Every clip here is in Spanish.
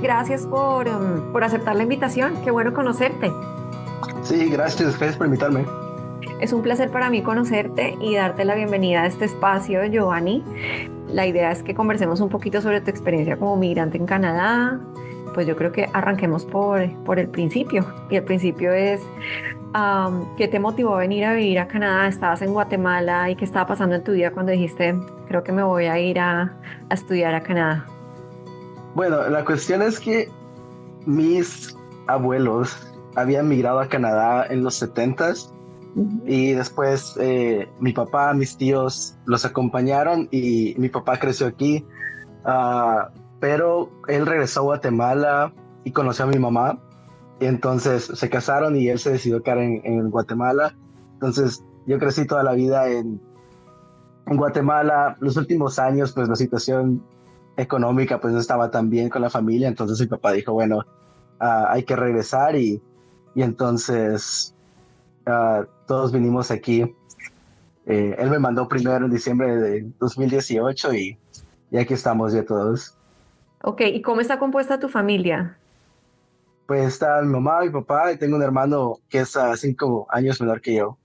Gracias por aceptar la invitación. Qué bueno conocerte. Sí, gracias por invitarme. Es un placer para mí conocerte y darte la bienvenida a este espacio, Giovanni. La idea es que conversemos un poquito sobre tu experiencia como migrante en Canadá. Pues yo creo que arranquemos por el principio. Y el principio es, ¿qué te motivó a venir a vivir a Canadá? Estabas en Guatemala y qué estaba pasando en tu vida cuando dijiste, creo que me voy a ir a estudiar a Canadá. Bueno, la cuestión es que mis abuelos habían migrado a Canadá en los setentas Ujú. y después mi papá, mis tíos los acompañaron y mi papá creció aquí, ah, pero él regresó a Guatemala y conoció a mi mamá y entonces se casaron y él se decidió quedar en Guatemala. Entonces yo crecí toda la vida en Guatemala. Los últimos años, pues la situación económica pues no estaba tan bien con la familia, entonces mi papá dijo, bueno, hay que regresar y entonces todos vinimos aquí. Él me mandó primero en diciembre de 2018 y aquí estamos ya todos. Ok, ¿y cómo está compuesta tu familia? Pues está mi mamá, mi papá y tengo un hermano que es 5 años menor que yo.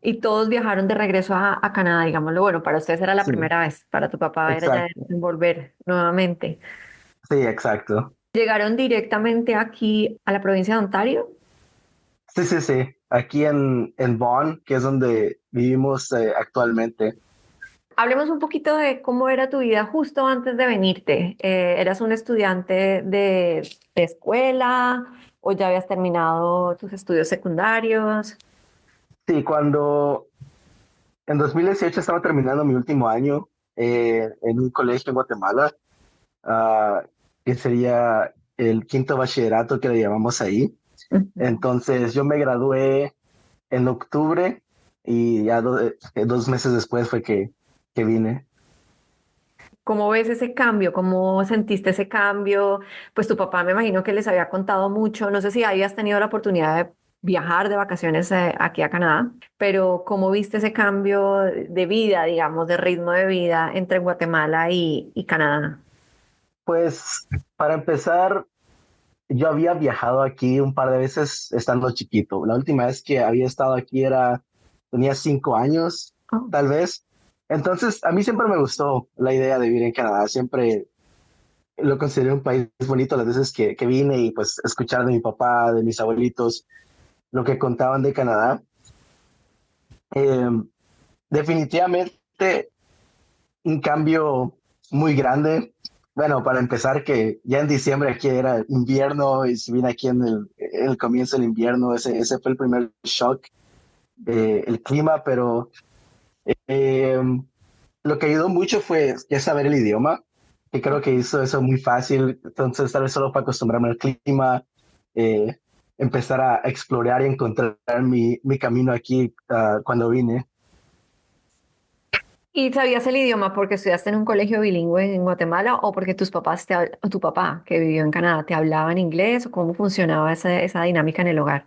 Y todos viajaron de regreso a Canadá, digámoslo. Bueno, para ustedes era la Sí, primera vez, para tu papá era ya exacto. volver nuevamente. Sí, exacto. ¿Llegaron directamente aquí a la provincia de Ontario? Sí, sí, sí. Aquí en Vaughan, que es donde vivimos actualmente. Hablemos un poquito de cómo era tu vida justo antes de venirte. ¿Eras un estudiante de escuela o ya habías terminado tus estudios secundarios? Sí, cuando en 2018 estaba terminando mi último año en un colegio en Guatemala, ah, que sería el quinto bachillerato que le llamamos ahí. Ujú. Entonces yo me gradué en octubre y ya 2 meses después fue que vine. ¿Cómo ves ese cambio? ¿Cómo sentiste ese cambio? Pues tu papá me imagino que les había contado mucho. No sé si habías tenido la oportunidad de viajar de vacaciones aquí a Canadá, pero ¿cómo viste ese cambio de vida, digamos, de ritmo de vida entre Guatemala y Canadá? Pues para empezar, yo había viajado aquí un par de veces estando chiquito. La última vez que había estado aquí tenía 5 años, Oh. tal vez. Entonces, a mí siempre me gustó la idea de vivir en Canadá. Siempre lo consideré un país bonito las veces que vine y pues escuchar de mi papá, de mis abuelitos, lo que contaban de Canadá. Eh, definitivamente un cambio muy grande. Bueno, para empezar, que ya en diciembre aquí era invierno y si vine aquí en el comienzo del invierno, ese fue el primer shock, el clima, pero eh, lo que ayudó mucho fue ya saber el idioma, que creo que hizo eso muy fácil. Entonces, tal vez solo para acostumbrarme al clima, eh, empezar a explorar y encontrar mi camino aquí cuando vine. ¿Y sabías el idioma porque estudiaste en un colegio bilingüe en Guatemala o porque tus papás o tu papá que vivió en Canadá te hablaba en inglés o cómo funcionaba esa dinámica en el hogar?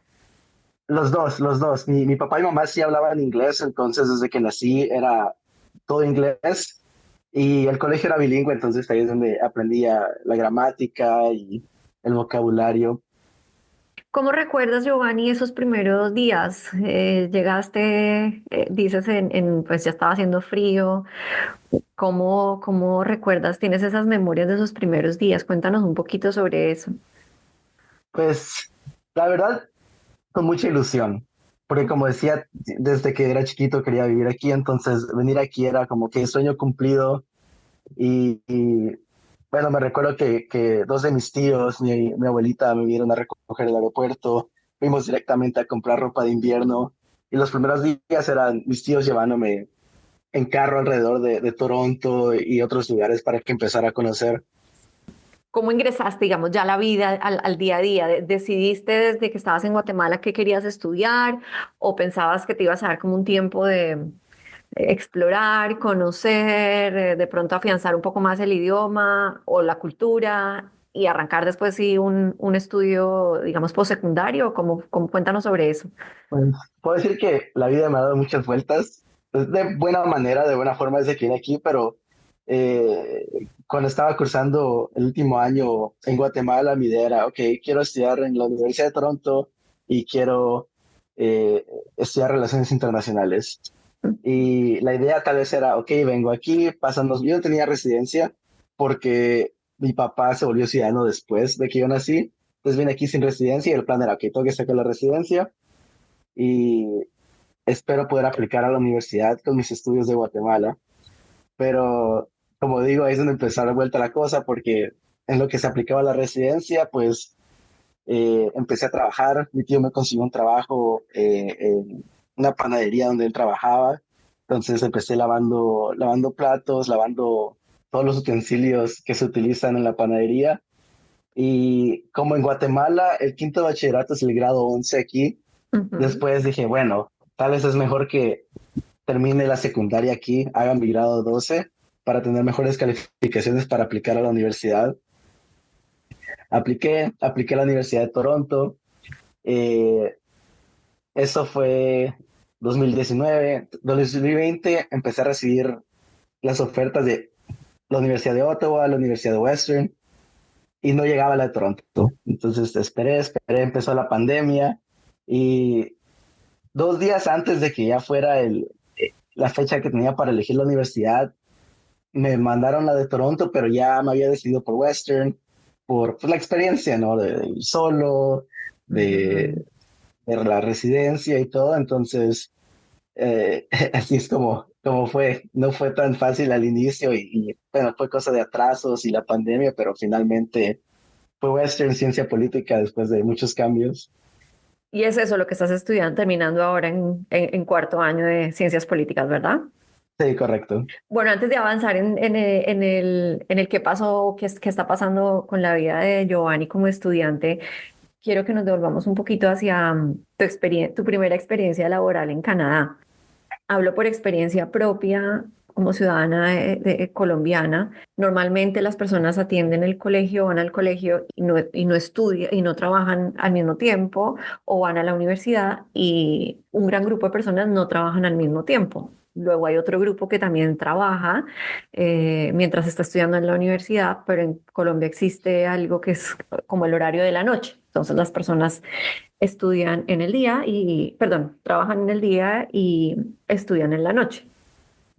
Los dos, los dos. Mi papá y mamá sí hablaban inglés, entonces desde que nací era todo inglés y el colegio era bilingüe, entonces ahí es donde aprendía la gramática y el vocabulario. ¿Cómo recuerdas, Giovanni, esos primeros días? Llegaste, dices, pues ya estaba haciendo frío. ¿Cómo recuerdas? ¿Tienes esas memorias de esos primeros días? Cuéntanos un poquito sobre eso. Pues la verdad, con mucha ilusión, porque como decía, desde que era chiquito quería vivir aquí, entonces venir aquí era como que sueño cumplido y bueno, me recuerdo que dos de mis tíos, mi abuelita, me vieron a recoger el aeropuerto, fuimos directamente a comprar ropa de invierno y los primeros días eran mis tíos llevándome en carro alrededor de Toronto y otros lugares para que empezara a conocer. ¿Cómo ingresaste, digamos, ya a la vida, al día a día? ¿Decidiste desde que estabas en Guatemala qué querías estudiar o pensabas que te ibas a dar como un tiempo de explorar, conocer, de pronto afianzar un poco más el idioma o la cultura y arrancar después sí un estudio, digamos, postsecundario? Cuéntanos sobre eso. Pues, puedo decir que la vida me ha dado muchas vueltas, pues, de buena manera, de buena forma desde que vine aquí, pero eh, cuando estaba cursando el último año en Guatemala, mi idea era, ok, quiero estudiar en la Universidad de Toronto y quiero eh, estudiar relaciones internacionales. Y la idea tal vez era, ok, vengo aquí, yo no tenía residencia porque mi papá se volvió ciudadano después de que yo nací, entonces vine aquí sin residencia y el plan era, ok, tengo que sacar la residencia y espero poder aplicar a la universidad con mis estudios de Guatemala. Pero como digo, ahí es donde empezó a dar vuelta la cosa porque en lo que se aplicaba la residencia, pues empecé a trabajar. Mi tío me consiguió un trabajo en una panadería donde él trabajaba. Entonces empecé lavando platos, lavando todos los utensilios que se utilizan en la panadería. Y como en Guatemala el quinto bachillerato es el grado 11 aquí, Ujú. después dije, bueno, tal vez es mejor que termine la secundaria aquí, haga mi grado 12 para tener mejores calificaciones para aplicar a la universidad. Apliqué a la Universidad de Toronto. eh, Eso fue 2019. 2020 empecé a recibir las ofertas de la Universidad de Ottawa, la Universidad de Western, y no llegaba la de Toronto. Entonces esperé, empezó la pandemia y 2 días antes de que ya fuera la fecha que tenía para elegir la universidad, me mandaron la de Toronto, pero ya me había decidido por Western, por pues, la experiencia, ¿no? De ir solo, Ujú. de la residencia y todo. Entonces, así es como fue. No fue tan fácil al inicio bueno, fue cosa de atrasos y la pandemia, pero finalmente fue Western Ciencia Política después de muchos cambios. Y es eso lo que estás estudiando, terminando ahora en cuarto año de ciencias políticas, ¿verdad? Sí, correcto. Bueno, antes de avanzar en el qué pasó, qué está pasando con la vida de Giovanni como estudiante, quiero que nos devolvamos un poquito hacia tu primera experiencia laboral en Canadá. Hablo por experiencia propia como ciudadana colombiana. Normalmente las personas atienden el colegio, van al colegio y no estudian y no trabajan al mismo tiempo o van a la universidad y un gran grupo de personas no trabajan al mismo tiempo. Luego hay otro grupo que también trabaja mientras está estudiando en la universidad, pero en Colombia existe algo que es como el horario de la noche. Entonces las personas estudian en el día perdón, trabajan en el día y estudian en la noche.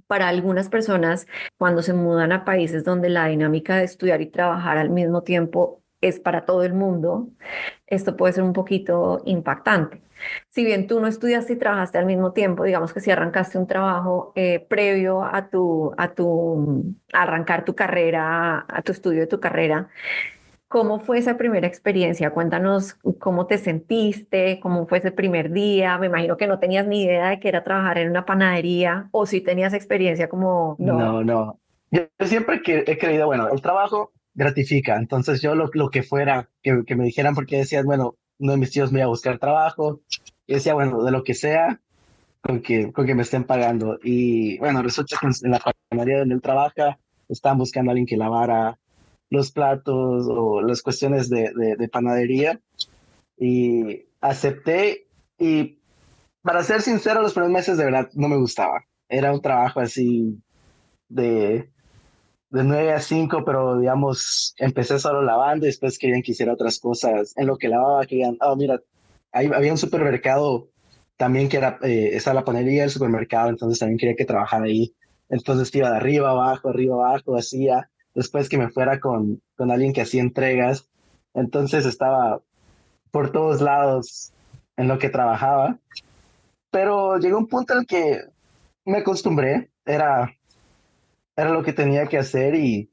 Para algunas personas, cuando se mudan a países donde la dinámica de estudiar y trabajar al mismo tiempo es para todo el mundo, esto puede ser un poquito impactante. Si bien tú no estudiaste y trabajaste al mismo tiempo, digamos que si arrancaste un trabajo previo a arrancar tu carrera, a tu estudio de tu carrera, ¿cómo fue esa primera experiencia? Cuéntanos cómo te sentiste, cómo fue ese primer día. Me imagino que no tenías ni idea de que era trabajar en una panadería o si tenías experiencia como, no. No, no. Yo siempre que he creído, bueno, el trabajo gratifica. Entonces yo lo que fuera, que me dijeran, porque decían, bueno, uno de mis tíos me iba a buscar trabajo. Y decía, bueno, de lo que sea, con que me estén pagando. Y bueno, resulta que en la panadería donde él trabaja, están buscando a alguien que lavara los platos o las cuestiones de panadería. Y acepté. Y para ser sincero, los primeros meses de verdad no me gustaba. Era un trabajo así de, de 9 a 5, pero digamos, empecé solo lavando y después querían que hiciera otras cosas. En lo que lavaba, querían, oh, mira, ahí había un supermercado también que era, estaba la panadería del supermercado, entonces también quería que trabajara ahí. Entonces iba de arriba, abajo, hacía. Después que me fuera con alguien que hacía entregas. Entonces estaba por todos lados en lo que trabajaba. Pero llegó un punto en el que me acostumbré, era lo que tenía que hacer y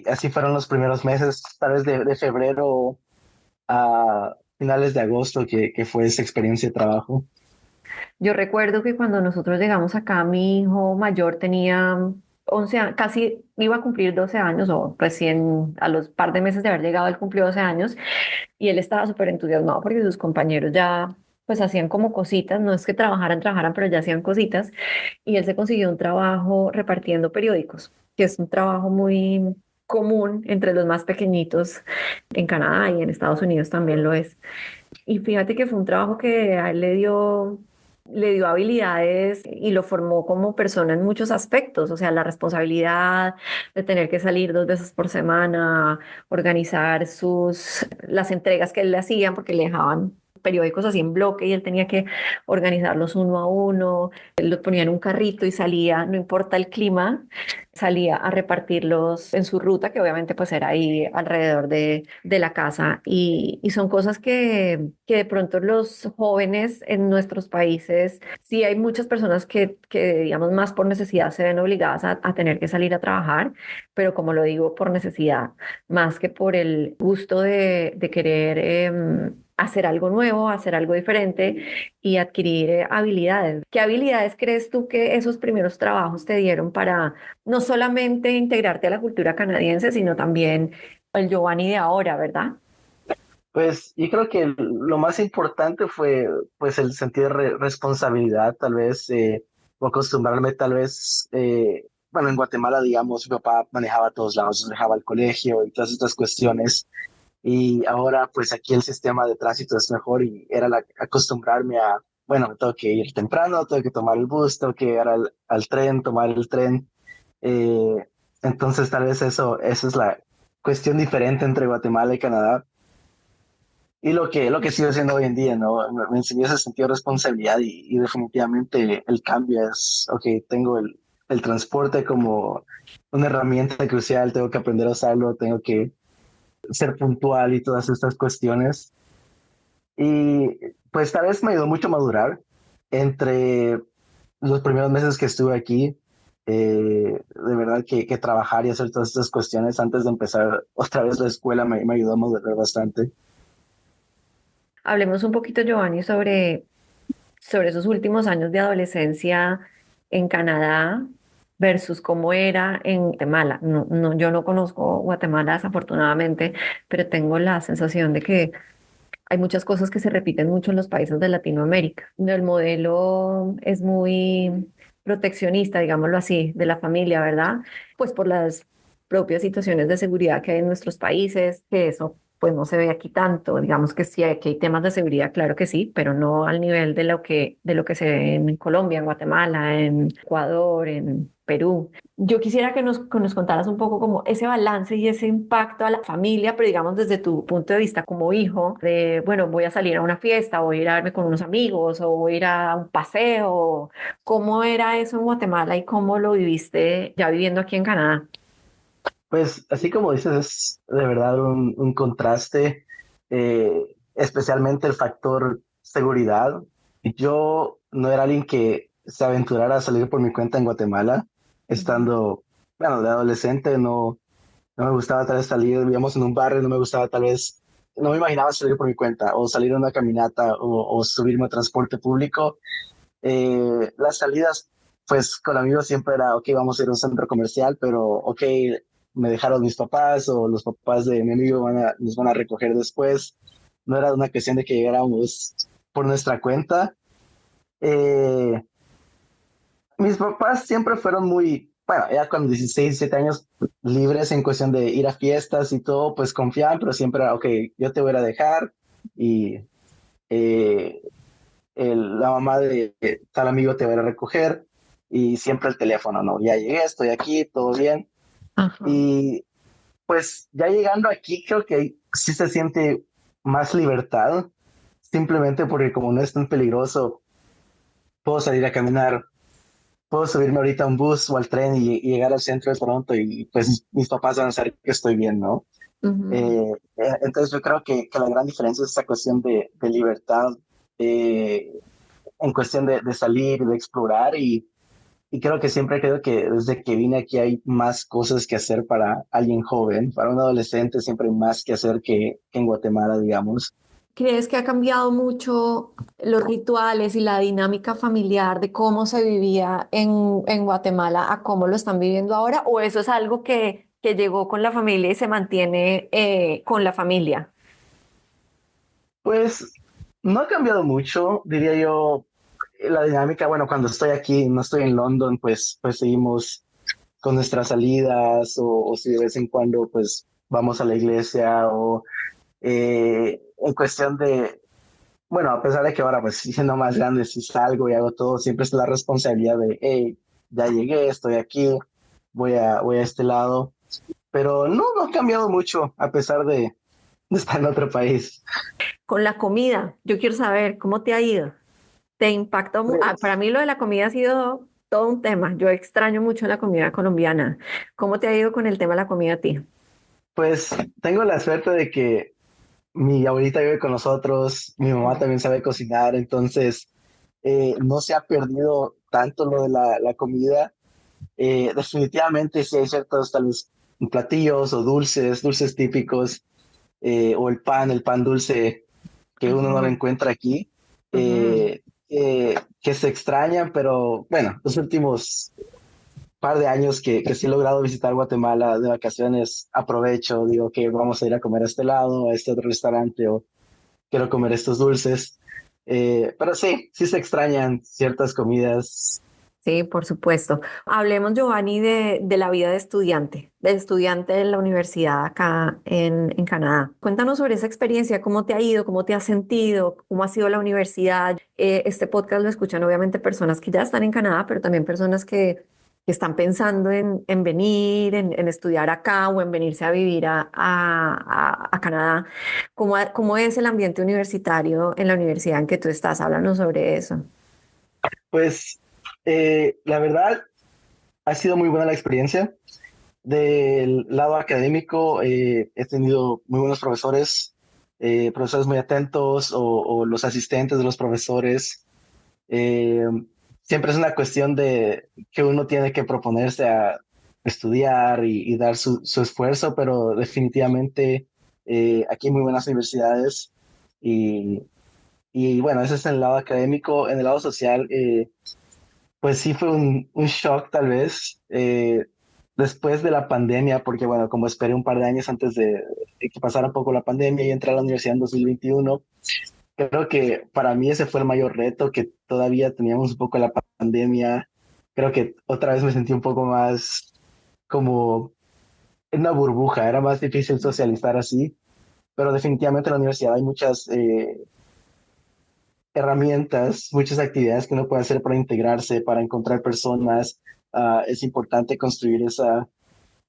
así fueron los primeros meses, tal vez de febrero a finales de agosto, que fue esa experiencia de trabajo. Yo recuerdo que cuando nosotros llegamos acá, mi hijo mayor tenía 11 años, casi iba a cumplir 12 años o recién a los par de meses de haber llegado, él cumplió 12 años y él estaba súper entusiasmado porque sus compañeros ya pues hacían como cositas, no es que trabajaran, pero ya hacían cositas y él se consiguió un trabajo repartiendo periódicos, que es un trabajo muy común entre los más pequeñitos en Canadá y en Estados Unidos también lo es. Y fíjate que fue un trabajo que a él le dio le dio habilidades y lo formó como persona en muchos aspectos, o sea, la responsabilidad de tener que salir 2 veces por semana, organizar las entregas que él le hacían porque le dejaban periódicos así en bloque y él tenía que organizarlos uno a uno, él los ponía en un carrito y salía, no importa el clima, salía a repartirlos en su ruta, que obviamente pues era ahí alrededor de la casa. Y son cosas que de pronto los jóvenes en nuestros países, sí hay muchas personas que digamos, más por necesidad se ven obligadas a tener que salir a trabajar, pero como lo digo, por necesidad, más que por el gusto de querer hacer algo nuevo, hacer algo diferente y adquirir habilidades. ¿Qué habilidades crees tú que esos primeros trabajos te dieron para no solamente integrarte a la cultura canadiense, sino también el Giovanni de ahora, ¿verdad? Pues yo creo que lo más importante fue pues el sentido de responsabilidad, tal vez, o acostumbrarme tal vez, bueno, en Guatemala, digamos, mi papá manejaba a todos lados, manejaba al colegio y todas estas cuestiones. Y ahora pues aquí el sistema de tránsito es mejor y era acostumbrarme a, bueno, tengo que ir temprano, tengo que tomar el bus, tengo que llegar al tren, tomar el tren. Eh, entonces tal vez eso es la cuestión diferente entre Guatemala y Canadá. Y lo que sigo haciendo hoy en día, ¿no? Me enseñó ese sentido de responsabilidad y definitivamente el cambio es, ok, tengo el transporte como una herramienta crucial, tengo que aprender a usarlo, tengo que ser puntual y todas estas cuestiones. Y pues tal vez me ayudó mucho a madurar entre los primeros meses que estuve aquí. De verdad que trabajar y hacer todas estas cuestiones antes de empezar otra vez la escuela me ayudó a madurar bastante. Hablemos un poquito, Giovanni, sobre esos últimos años de adolescencia en Canadá versus cómo era en Guatemala. Yo no conozco Guatemala desafortunadamente, pero tengo la sensación de que hay muchas cosas que se repiten mucho en los países de Latinoamérica. El modelo es muy proteccionista, digámoslo así, de la familia, ¿verdad? Pues por las propias situaciones de seguridad que hay en nuestros países, que eso pues no se ve aquí tanto. Digamos que sí, aquí hay temas de seguridad, claro que sí, pero no al nivel de lo que se ve en Colombia, en Guatemala, en Ecuador, en Perú. Yo quisiera que nos contaras un poco como ese balance y ese impacto a la familia, pero digamos desde tu punto de vista como hijo, de, bueno, voy a salir a una fiesta, voy a ir a verme con unos amigos o voy a ir a un paseo. ¿Cómo era eso en Guatemala y cómo lo viviste ya viviendo aquí en Canadá? Pues así como dices, es de verdad un contraste, especialmente el factor seguridad. Yo no era alguien que se aventurara a salir por mi cuenta en Guatemala, Ujú. estando, bueno, de adolescente, no me gustaba tal vez salir, vivíamos en un barrio, no me gustaba tal vez, no me imaginaba salir por mi cuenta o salir a una caminata o subirme a transporte público. Las salidas, pues con amigos siempre era, ok, vamos a ir a un centro comercial, pero ok, me dejaron mis papás o los papás de mi amigo nos van a recoger después. No era una cuestión de que llegáramos por nuestra cuenta. Eh, Mis papás siempre fueron muy, bueno, ya con 16 17 años libres en cuestión de ir a fiestas y todo, pues confiaban, pero siempre era, ok, yo te voy a ir a dejar y eh, la mamá de tal amigo te va a ir a recoger y siempre el teléfono, ¿no? Ya llegué, estoy aquí, todo bien. Ajá. Y pues ya llegando aquí creo que sí se siente más libertad, simplemente porque como no es tan peligroso, puedo salir a caminar, puedo subirme ahorita a un bus o al tren y llegar al centro de Toronto y pues mis papás van a saber que estoy bien, ¿no? Ujú. Entonces yo creo que la gran diferencia es esa cuestión de libertad eh, en cuestión de salir, de explorar y creo que siempre creo que desde que vine aquí hay más cosas que hacer para alguien joven, para un adolescente siempre hay más que hacer que en Guatemala, digamos. ¿Crees que ha cambiado mucho los rituales y la dinámica familiar de cómo se vivía en Guatemala a cómo lo están viviendo ahora? ¿O eso es algo que llegó con la familia y se mantiene con la familia? Pues no ha cambiado mucho, diría yo, la dinámica, bueno, cuando estoy aquí, no estoy en London, pues seguimos con nuestras salidas o si de vez en cuando pues vamos a la iglesia o en cuestión bueno, a pesar de que ahora, pues, siendo más grande, si salgo y hago todo, siempre es la responsabilidad de, hey, ya llegué, estoy aquí, voy a este lado. Pero no ha cambiado mucho, a pesar de estar en otro país. Con la comida, yo quiero saber cómo te ha ido. ¿Te impactó? Para Pues, mí lo de la comida ha sido todo un tema. Yo extraño mucho la comida colombiana. ¿Cómo te ha ido con el tema de la comida a ti? pues tengo la suerte de que mi abuelita vive con nosotros, mi mamá también sabe cocinar, entonces no se ha perdido tanto lo de la comida. Definitivamente sí hay ciertos tal vez platillos o dulces típicos, o el pan dulce que uno no lo Ujú, encuentra aquí, ujú. que se extrañan, pero bueno, los últimos par de años que sí he logrado visitar Guatemala de vacaciones, aprovecho, digo que vamos a ir a comer a este lado, a este otro restaurante, o quiero comer estos dulces. Pero sí se extrañan ciertas comidas. Sí, por supuesto. Hablemos, Giovanni, de la vida de estudiante en la universidad acá en Canadá. Cuéntanos sobre esa experiencia, cómo te ha ido, cómo te has sentido, cómo ha sido la universidad. Este podcast lo escuchan obviamente personas que ya están en Canadá, pero también personas que están pensando en venir, en estudiar acá o en venirse a vivir a Canadá. ¿Cómo es el ambiente universitario en la universidad en que tú estás? Háblanos sobre eso. Pues la verdad ha sido muy buena la experiencia. Del lado académico, he tenido muy buenos profesores, profesores muy atentos, o los asistentes de los profesores. Eh, Siempre es una cuestión de que uno tiene que proponerse a estudiar y dar su esfuerzo, pero definitivamente aquí hay muy buenas universidades y, y bueno, ese es en el lado académico. En el lado social, pues sí fue un shock tal vez, después de la pandemia, porque bueno, como esperé un par de años antes de que pasara un poco la pandemia y entré a la universidad en 2021. Creo que para mí ese fue el mayor reto, que todavía teníamos un poco la pandemia. Creo que otra vez me sentí un poco más como en una burbuja, era más difícil socializar así, pero definitivamente en la universidad hay muchas herramientas, muchas actividades que uno puede hacer para integrarse, para encontrar personas. Es importante construir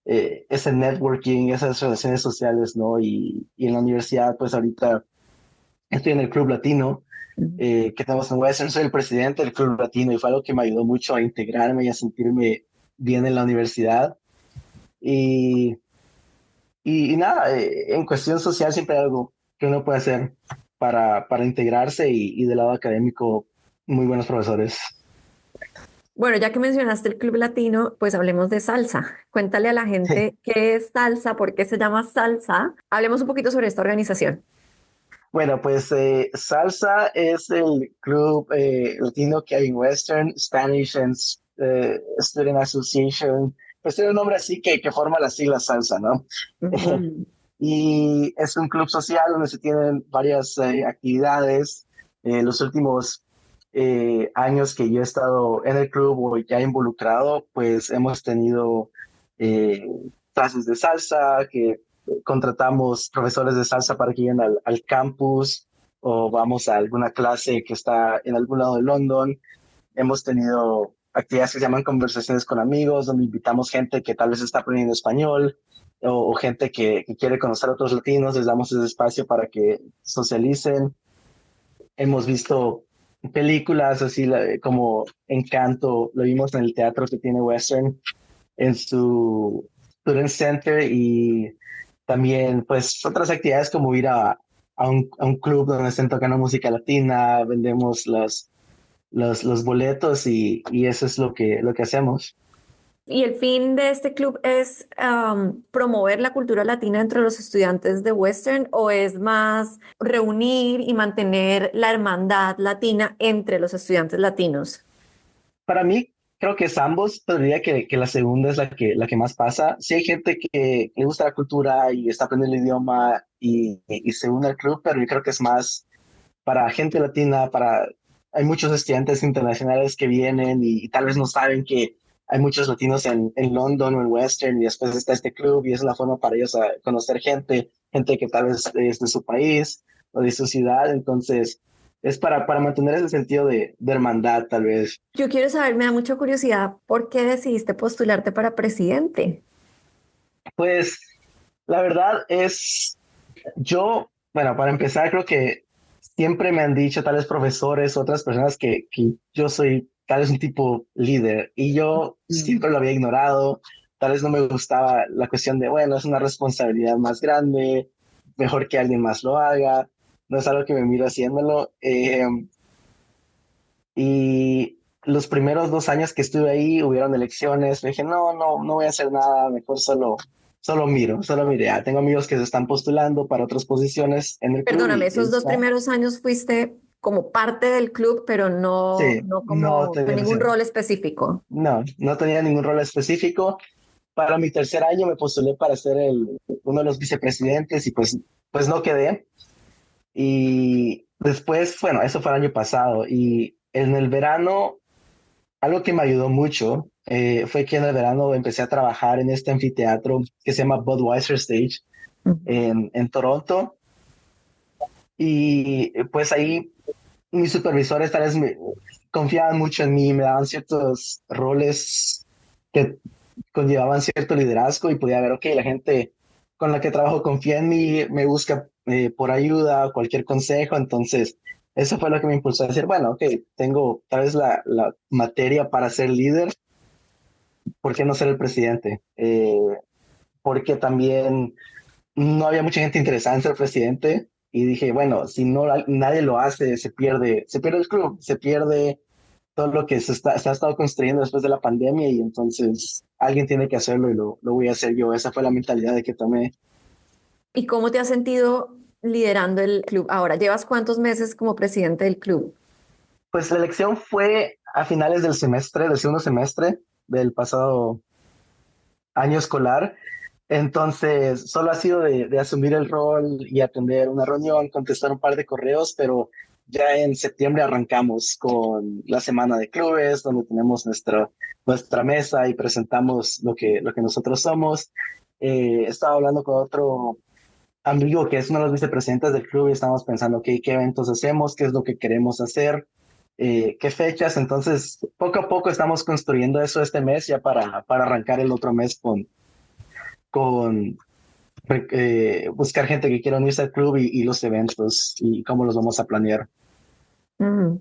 ese networking, esas relaciones sociales, ¿no? Y en la universidad, pues ahorita estoy en el Club Latino, que tenemos en Western. Soy el presidente del Club Latino y fue algo que me ayudó mucho a integrarme y a sentirme bien en la universidad. Y, y nada, en cuestión social siempre hay algo que uno puede hacer para integrarse, y del lado académico, muy buenos profesores. Bueno, ya que mencionaste el Club Latino, pues hablemos de salsa. Cuéntale a la gente qué es salsa, por qué se llama salsa. Hablemos un poquito sobre esta organización. Bueno, pues Salsa es el club latino que hay en Western, Spanish and Student Association. Pues tiene un nombre así que forma las siglas Salsa, ¿no? Ujú. Y es un club social donde se tienen varias actividades. Los últimos años que yo he estado en el club o ya involucrado, pues hemos tenido eh, clases de salsa, que contratamos profesores de salsa para que lleguen al campus, o vamos a alguna clase que está en algún lado de London. Hemos tenido actividades que se llaman conversaciones con amigos, donde invitamos gente que tal vez está aprendiendo español, o gente que quiere conocer a otros latinos, les damos ese espacio para que socialicen. Hemos visto películas así como Encanto, lo vimos en el teatro que tiene Western en su Student Center, y también pues otras actividades como ir a un club donde estén tocando música latina, vendemos los boletos, y eso es lo que hacemos. Y el fin de este club es promover la cultura latina entre los estudiantes de Western o es más reunir y mantener la hermandad latina entre los estudiantes latinos. Para mí, creo que es ambos, pero diría que la segunda es la que más pasa. Sí hay gente que le gusta la cultura y está aprendiendo el idioma y se une al club, pero yo creo que es más para gente latina, hay muchos estudiantes internacionales que vienen y tal vez no saben que hay muchos latinos en London o en Western, y después está este club y es la forma para ellos conocer gente que tal vez es de su país o de su ciudad. Entonces, es para mantener ese sentido de hermandad, tal vez. Yo quiero saber, me da mucha curiosidad, ¿por qué decidiste postularte para presidente? Pues la verdad es, yo, bueno, para empezar, creo que siempre me han dicho, tales profesores, otras personas, que yo soy tal vez un tipo líder y yo Mm. siempre lo había ignorado. Tal vez no me gustaba la cuestión de, bueno, es una responsabilidad más grande, mejor que alguien más lo haga, no es algo que me miro haciéndolo. Y los primeros 2 años que estuve ahí, hubieron elecciones, me dije, no voy a hacer nada, mejor solo miro, solo miré. Ah, tengo amigos que se están postulando para otras posiciones en el club Perdóname, y esos dos está. primeros años fuiste como parte del club, pero no, Sí, no no como con tenía, ningún rol específico. no tenía ningún rol específico. Para mi tercer año me postulé para ser uno de los vicepresidentes y pues no quedé. Y después, bueno, eso fue el año pasado y en el verano, algo que me ayudó mucho fue que en el verano empecé a trabajar en este anfiteatro que se llama Budweiser Stage Ujú. en Toronto. Y pues ahí mis supervisores tal vez confiaban mucho en mí, me daban ciertos roles que conllevaban cierto liderazgo y podía ver, ok, la gente con la que trabajo confía en mí, me busca por ayuda, cualquier consejo. Entonces, eso fue lo que me impulsó a decir, bueno, ok, tengo tal vez la materia para ser líder, ¿por qué no ser el presidente? Porque también no había mucha gente interesada en ser presidente y dije, bueno, si no nadie lo hace, se pierde el club, se pierde todo lo que se ha estado construyendo después de la pandemia y entonces alguien tiene que hacerlo y lo voy a hacer yo. Esa fue la mentalidad de que tomé. ¿Y cómo te has sentido liderando el club ahora? ¿Llevas cuántos meses como presidente del club? Pues la elección fue a finales del semestre, del segundo semestre del pasado año escolar. Entonces, solo ha sido de asumir el rol y atender una reunión, contestar un par de correos, pero ya en septiembre arrancamos con la semana de clubes, donde tenemos nuestra mesa y presentamos lo que nosotros somos. Estaba hablando con otro amigo que es uno de los vicepresidentes del club y estamos pensando, ok, ¿qué eventos hacemos? ¿Qué es lo que queremos hacer? ¿Qué fechas? Entonces, poco a poco estamos construyendo eso este mes ya para arrancar el otro mes con buscar gente que quiera unirse al club y los eventos y cómo los vamos a planear.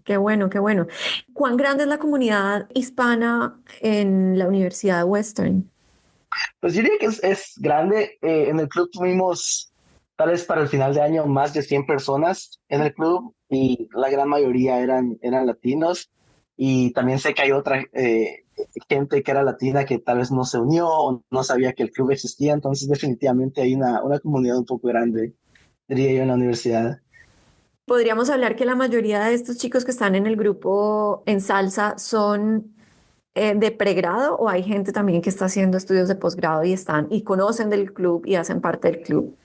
Qué bueno, qué bueno. ¿Cuán grande es la comunidad hispana en la Universidad de Western? Pues yo diría que es grande. En el club tuvimos, tal vez para el final de año, más de 100 personas en el club y la gran mayoría eran latinos. Y también sé que hay otra gente que era latina que tal vez no se unió o no sabía que el club existía. Entonces definitivamente hay una comunidad un poco grande, diría yo, en la universidad. Podríamos hablar que la mayoría de estos chicos que están en el grupo en salsa son de pregrado o hay gente también que está haciendo estudios de posgrado y están y conocen del club y hacen parte del club.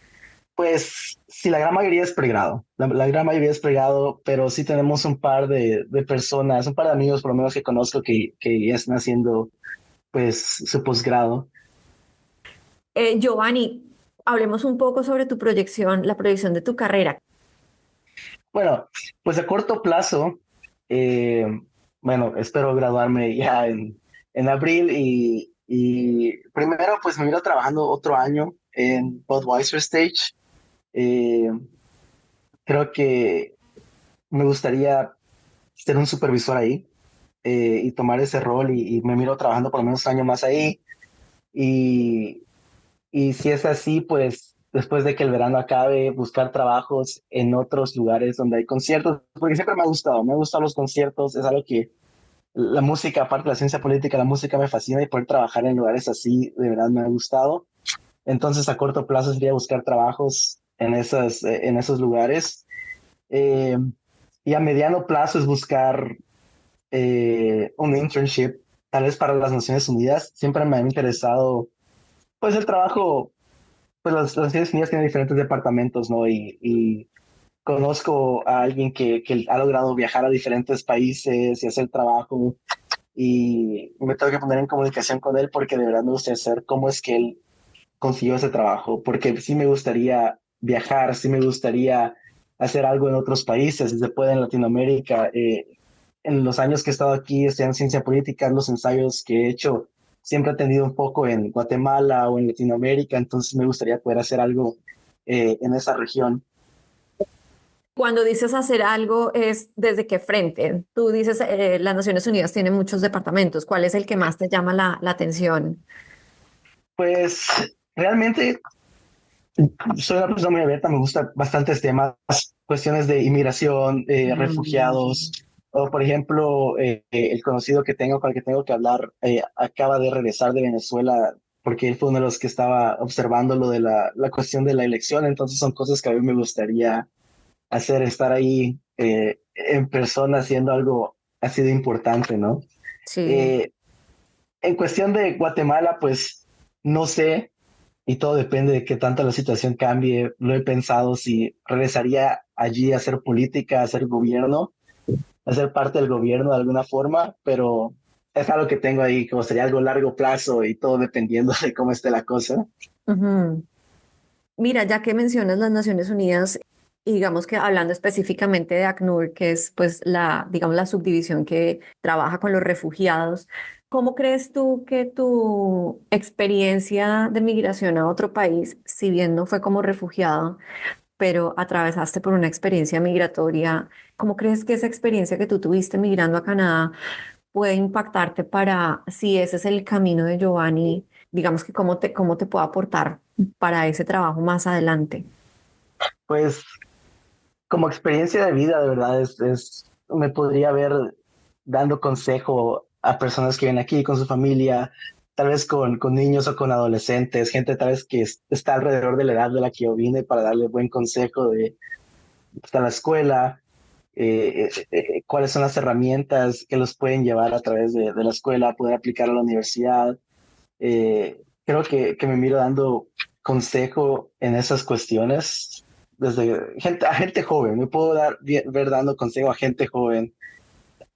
Pues sí, la gran mayoría es pregrado, la gran mayoría es pregrado, pero sí tenemos un par de personas, un par de amigos por lo menos que conozco que ya están haciendo pues su posgrado. Giovanni, hablemos un poco sobre tu proyección, la proyección de tu carrera. Bueno, pues a corto plazo, eh, bueno, espero graduarme ya en abril y primero pues me iré trabajando otro año en Budweiser Stage. Eh, Creo que me gustaría ser un supervisor ahí y tomar ese rol y me miro trabajando por lo menos un año más ahí. Y, y si es así, pues después de que el verano acabe, buscar trabajos en otros lugares donde hay conciertos, porque siempre me han gustado los conciertos, es algo que la música, aparte de la ciencia política, la música me fascina y poder trabajar en lugares así, de verdad me ha gustado. Entonces a corto plazo sería buscar trabajos en esos lugares. Eh, y a mediano plazo es buscar un internship, tal vez para las Naciones Unidas. Siempre me ha interesado, pues el trabajo, pues las Naciones Unidas tienen diferentes departamentos, ¿no? Y conozco a alguien que ha logrado viajar a diferentes países y hacer trabajo y me tengo que poner en comunicación con él porque de verdad me gustaría saber cómo es que él consiguió ese trabajo, porque sí me gustaría viajar, sí me gustaría hacer algo en otros países, si se puede en Latinoamérica. En los años que he estado aquí estudiando ciencia política, los ensayos que he hecho siempre he tenido un poco en Guatemala o en Latinoamérica, entonces me gustaría poder hacer algo en esa región. Cuando dices hacer algo, ¿es desde qué frente? Tú dices, las Naciones Unidas tienen muchos departamentos. ¿Cuál es el que más te llama la atención? Pues realmente soy una persona muy abierta, me gustan bastantes temas, cuestiones de inmigración, refugiados, Mm. o por ejemplo, el conocido que tengo con el que tengo que hablar acaba de regresar de Venezuela porque él fue uno de los que estaba observando lo de la cuestión de la elección, entonces son cosas que a mí me gustaría hacer, estar ahí en persona haciendo algo así de importante, ¿no? Sí. Eh, en cuestión de Guatemala, pues no sé, y todo depende de qué tanto la situación cambie. Lo he pensado si regresaría allí a hacer política, a hacer gobierno, a ser parte del gobierno de alguna forma, pero es algo que tengo ahí, como sería algo a largo plazo y todo dependiendo de cómo esté la cosa. Ujú. Mira, ya que mencionas las Naciones Unidas, y digamos que hablando específicamente de ACNUR, que es pues la, digamos, la subdivisión que trabaja con los refugiados, ¿cómo crees tú que tu experiencia de migración a otro país, si bien no fue como refugiado, pero atravesaste por una experiencia migratoria, cómo crees que esa experiencia que tú tuviste migrando a Canadá puede impactarte para si ese es el camino de Giovanni, digamos que cómo te puede aportar para ese trabajo más adelante? Pues como experiencia de vida, de verdad, me podría ver dando consejo a personas que vienen aquí con su familia, tal vez con niños o con adolescentes, gente tal vez que está alrededor de la edad de la que yo vine para darle buen consejo de hasta la escuela, cuáles son las herramientas que los pueden llevar a través de la escuela, poder aplicar a la universidad. Creo que me miro dando consejo en esas cuestiones desde gente, a gente joven. Me puedo ver dando consejo a gente joven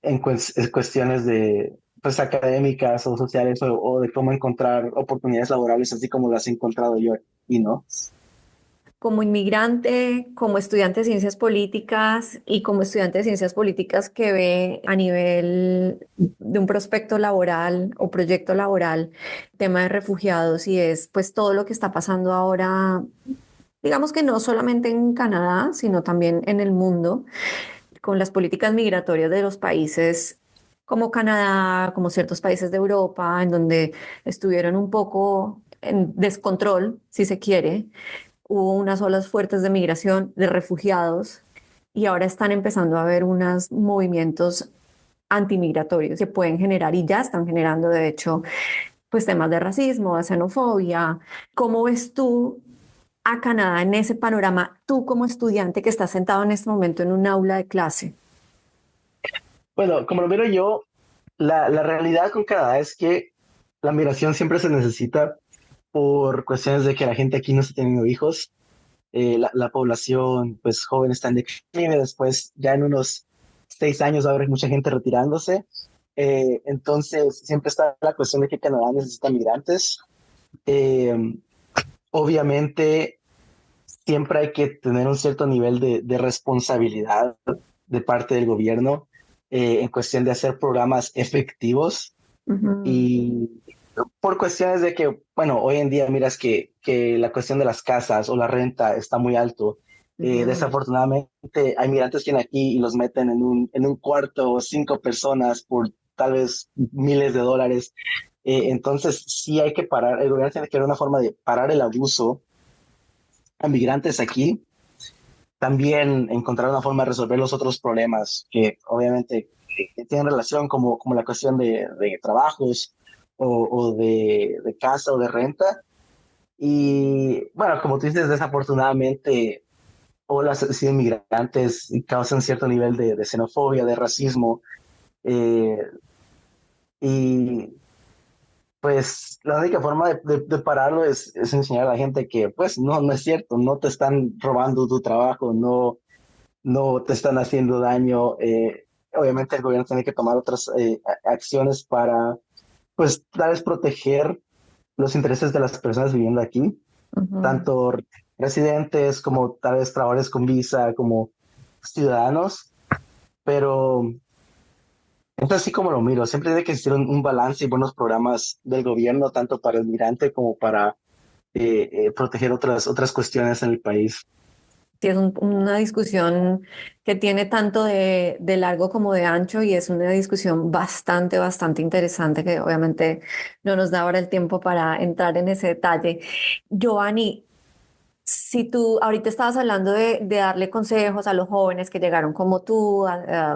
en cuestiones de pues académicas o sociales o de cómo encontrar oportunidades laborales así como las he encontrado yo aquí, ¿no? Como inmigrante, como estudiante de ciencias políticas y como estudiante de ciencias políticas que ve a nivel de un prospecto laboral o proyecto laboral, tema de refugiados y es pues todo lo que está pasando ahora, digamos que no solamente en Canadá, sino también en el mundo, con las políticas migratorias de los países como Canadá, como ciertos países de Europa, en donde estuvieron un poco en descontrol, si se quiere. Hubo unas olas fuertes de migración, de refugiados, y ahora están empezando a haber unos movimientos antimigratorios que pueden generar y ya están generando, de hecho, pues temas de racismo, de xenofobia. ¿Cómo ves tú a Canadá en ese panorama, tú como estudiante que estás sentado en este momento en un aula de clase? Bueno, como lo miro yo, la realidad con Canadá es que la migración siempre se necesita por cuestiones de que la gente aquí no está teniendo hijos. La población pues joven está en declive, después ya en unos 6 años va a haber mucha gente retirándose. Entonces siempre está la cuestión de que Canadá necesita migrantes. Eh, Obviamente siempre hay que tener un cierto nivel de responsabilidad de parte del gobierno en cuestión de hacer programas efectivos Ujú, y por cuestiones de que, bueno, hoy en día miras que la cuestión de las casas o la renta está muy alto. ujú. Desafortunadamente hay migrantes que vienen aquí y los meten en un cuarto, 5 personas por tal vez miles de dólares. Entonces sí hay que parar, el gobierno tiene que ver una forma de parar el abuso a migrantes aquí, también encontrar una forma de resolver los otros problemas que obviamente que tienen relación como la cuestión de trabajos o de casa o de renta. Y bueno, como tú dices, desafortunadamente olas así de migrantes causan cierto nivel de xenofobia, de racismo. eh, y pues la única forma de pararlo es enseñar a la gente que pues no es cierto, no te están robando tu trabajo, no te están haciendo daño. Obviamente el gobierno tiene que tomar otras acciones para, pues, tal vez proteger los intereses de las personas viviendo aquí, Ujú. tanto residentes como tal vez trabajadores con visa, como ciudadanos, pero es así como lo miro. Siempre tiene que existir un balance y buenos programas del gobierno, tanto para el migrante como para proteger otras cuestiones en el país. Sí, es una discusión que tiene tanto de largo como de ancho y es una discusión bastante, bastante interesante que obviamente no nos da ahora el tiempo para entrar en ese detalle. Giovanni, si tú ahorita estabas hablando de darle consejos a los jóvenes que llegaron como tú,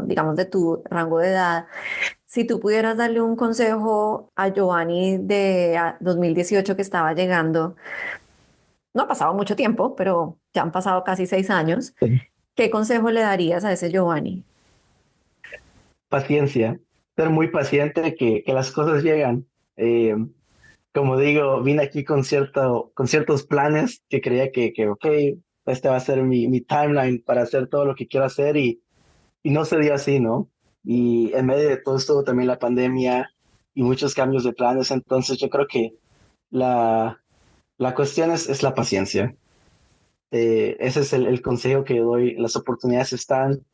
digamos de tu rango de edad, si tú pudieras darle un consejo a Giovanni de 2018 que estaba llegando, no ha pasado mucho tiempo, pero ya han pasado casi 6 años. Sí. ¿Qué consejo le darías a ese Giovanni? Paciencia, ser muy paciente, que las cosas llegan. Eh, Como digo, vine aquí con ciertos planes que creía ok, este va a ser mi timeline para hacer todo lo que quiero hacer y no se dio así, ¿no? Y en medio de todo estuvo también la pandemia y muchos cambios de planes, entonces yo creo que la, la cuestión es la paciencia. Ese es el consejo que doy. Las oportunidades están,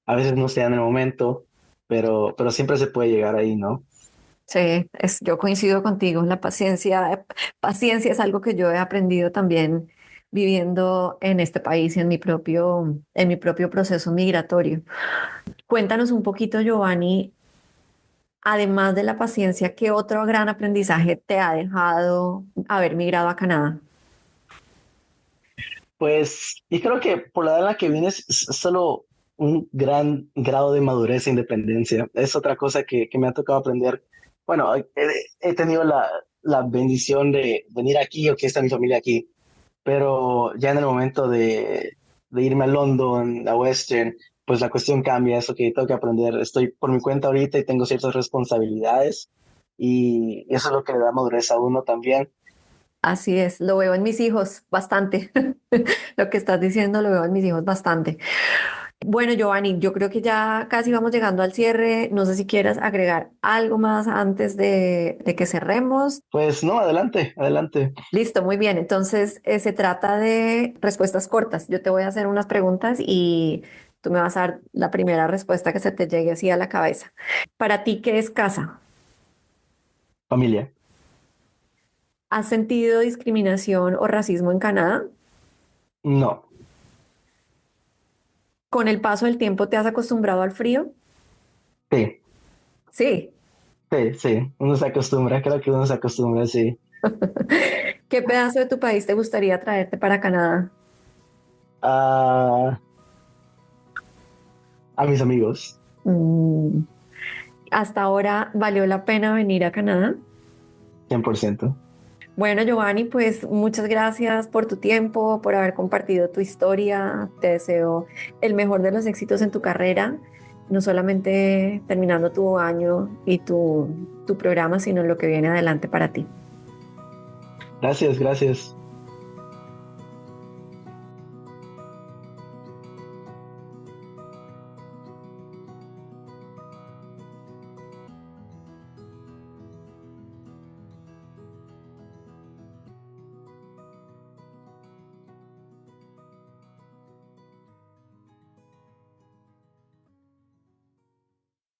a veces no se dan en el momento, pero siempre se puede llegar ahí, ¿no? Sí, yo coincido contigo. La paciencia es algo que yo he aprendido también viviendo en este país y en mi propio proceso migratorio. Cuéntanos un poquito, Giovanni, además de la paciencia, ¿qué otro gran aprendizaje te ha dejado haber migrado a Canadá? Pues, y creo que por la edad en la que vienes es solo un gran grado de madurez e independencia. Es otra cosa que me ha tocado aprender. Bueno, he tenido la bendición de venir aquí, o que está mi familia aquí, pero ya en el momento de irme a London, a Western, pues la cuestión cambia, eso que tengo que aprender. Estoy por mi cuenta ahorita y tengo ciertas responsabilidades y eso es lo que le da madurez a uno también. Así es, lo veo en mis hijos bastante. Lo que estás diciendo lo veo en mis hijos bastante. Bueno, Giovanni, yo creo que ya casi vamos llegando al cierre. No sé si quieras agregar algo más antes de que cerremos. Pues no, adelante, adelante. Listo, muy bien. Entonces, se trata de respuestas cortas. Yo te voy a hacer unas preguntas y tú me vas a dar la primera respuesta que se te llegue así a la cabeza. Para ti, ¿qué es casa? Familia. ¿Has sentido discriminación o racismo en Canadá? No. ¿Con el paso del tiempo te has acostumbrado al frío? Sí. Sí. Sí, uno se acostumbra, creo que uno se acostumbra, sí. ¿Qué pedazo de tu país te gustaría traerte para Canadá? Ah, a mis amigos, Mm, ¿Hasta ahora valió la pena venir a Canadá? 100%. Bueno, Giovanni, pues muchas gracias por tu tiempo, por haber compartido tu historia. Te deseo el mejor de los éxitos en tu carrera, no solamente terminando tu año y tu programa, sino lo que viene adelante para ti. Gracias, gracias.